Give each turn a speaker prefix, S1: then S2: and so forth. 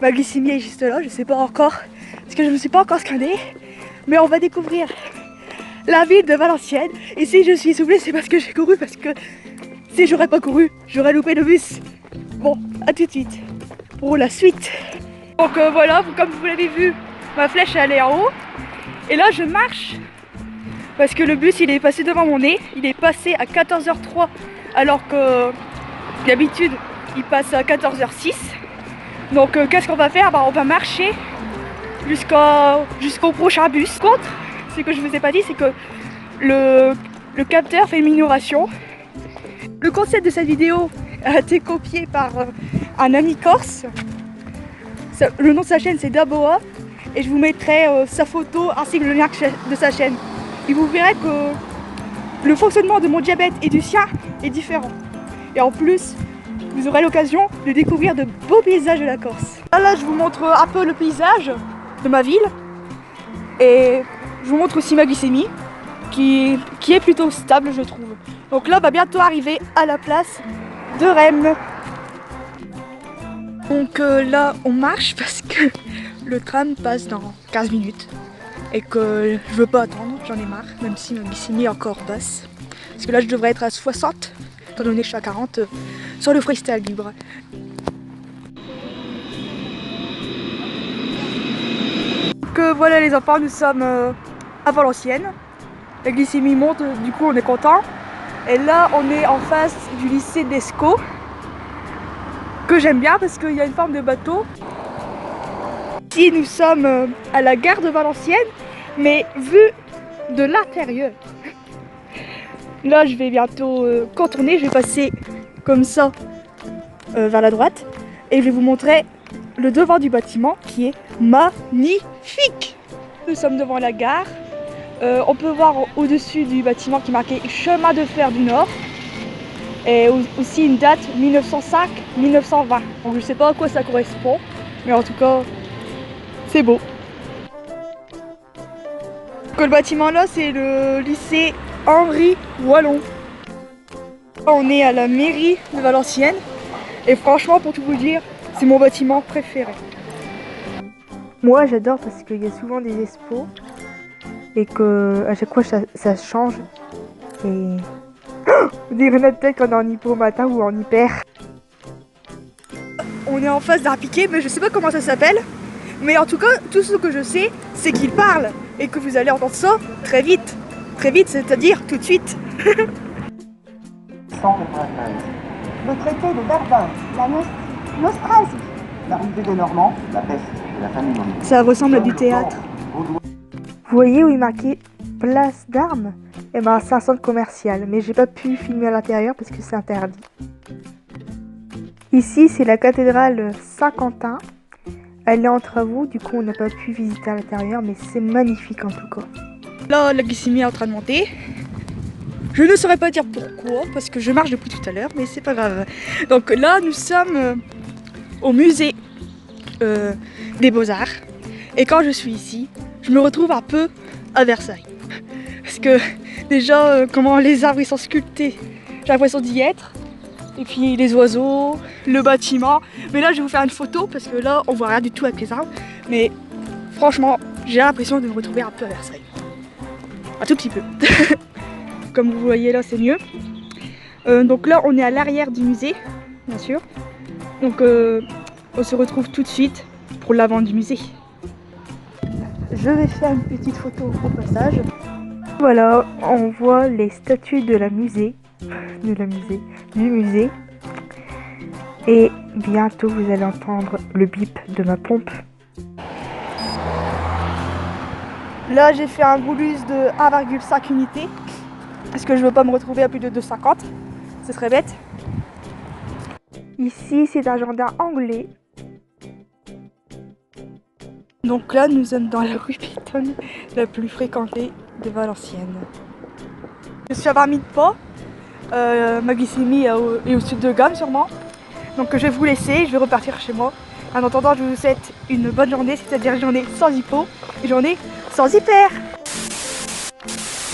S1: Ma glycémie est juste là, je sais pas encore, parce que je ne me suis pas encore scannée. Mais on va découvrir la ville de Valenciennes. Et si je suis essoufflée, c'est parce que j'ai couru, parce que si j'aurais pas couru, j'aurais loupé le bus. Bon, à tout de suite pour la suite. Donc voilà, comme vous l'avez vu, ma flèche elle est en haut. Et là je marche parce que le bus il est passé devant mon nez. Il est passé à 14h03 alors que d'habitude il passe à 14h06. Donc qu'est-ce qu'on va faire? On va marcher jusqu'au prochain bus. Contre, ce que je vous ai pas dit, c'est que le capteur fait une minoration. Le concept de cette vidéo a été copié par un ami corse. Le nom de sa chaîne c'est Daboa et je vous mettrai sa photo ainsi que le lien de sa chaîne. Et vous verrez que le fonctionnement de mon diabète et du sien est différent. Et en plus, vous aurez l'occasion de découvrir de beaux paysages de la Corse. Là, je vous montre un peu le paysage de ma ville et je vous montre aussi ma glycémie qui est plutôt stable, je trouve. Donc là, on va bientôt arriver à la place de Rem. Donc là, on marche parce que le tram passe dans 15 minutes et que je veux pas attendre, j'en ai marre, même si ma glycémie est encore basse. Parce que là, je devrais être à 60, étant donné que je suis à 40 sur le freestyle libre. Donc voilà les enfants, nous sommes à Valenciennes. La glycémie monte, du coup on est content. Et là, on est en face du lycée d'Escaut, que j'aime bien parce qu'il y a une forme de bateau. Ici, nous sommes à la gare de Valenciennes, mais vu de l'intérieur. Là, je vais bientôt contourner, je vais passer comme ça vers la droite et je vais vous montrer le devant du bâtiment qui est magnifique. Nous sommes devant la gare. On peut voir au-dessus du bâtiment qui est marqué chemin de fer du Nord et aussi une date 1905-1920. Donc je sais pas à quoi ça correspond, mais en tout cas c'est beau. Donc, le bâtiment là c'est le lycée Henri Wallon. On est à la mairie de Valenciennes et franchement pour tout vous dire c'est mon bâtiment préféré. Moi j'adore parce qu'il y a souvent des expos et que à chaque fois ça change et on dirait notre tête qu'on est en hypo matin ou en hyper. On est en face d'un piquet mais je sais pas comment ça s'appelle, mais en tout cas tout ce que je sais c'est qu'il parle et que vous allez entendre ça très vite, c'est-à-dire tout de suite.
S2: 193.
S3: Le traité de Verdun, la Nostrasie.
S2: L'arrivée des Normands, la peste et la famine en Italie.
S1: Ça ressemble à du théâtre. Vous voyez où il est marqué place d'armes? Eh ben c'est un centre commercial, mais j'ai pas pu filmer à l'intérieur parce que c'est interdit. Ici c'est la cathédrale Saint-Quentin. Elle est en travaux, du coup on n'a pas pu visiter à l'intérieur, mais c'est magnifique en tout cas. Là la glycémie est en train de monter. Je ne saurais pas dire pourquoi, parce que je marche depuis tout à l'heure, mais c'est pas grave. Donc là nous sommes au musée des Beaux-Arts. Et quand je suis ici, je me retrouve un peu à Versailles. Parce que déjà, comment les arbres ils sont sculptés, j'ai l'impression d'y être. Et puis les oiseaux, le bâtiment. Mais là, je vais vous faire une photo parce que là, on voit rien du tout avec les arbres. Mais franchement, j'ai l'impression de me retrouver un peu à Versailles. Un tout petit peu. Comme vous voyez là, c'est mieux. Donc là, on est à l'arrière du musée, bien sûr. Donc on se retrouve tout de suite pour l'avant du musée. Je vais faire une petite photo au passage. Voilà, on voit les statues du musée. Et bientôt vous allez entendre le bip de ma pompe. Là j'ai fait un boulus de 1,5 unité parce que je veux pas me retrouver à plus de 2,50. Ce serait bête. Ici c'est un jardin anglais. Donc là, nous sommes dans la rue piétonne la plus fréquentée de Valenciennes. Je suis à 20 000 pas. Ma glycémie est au-dessus de 2 grammes sûrement. Donc je vais vous laisser, je vais repartir chez moi. En attendant, je vous souhaite une bonne journée, c'est-à-dire une journée sans hypo, une journée sans hyper.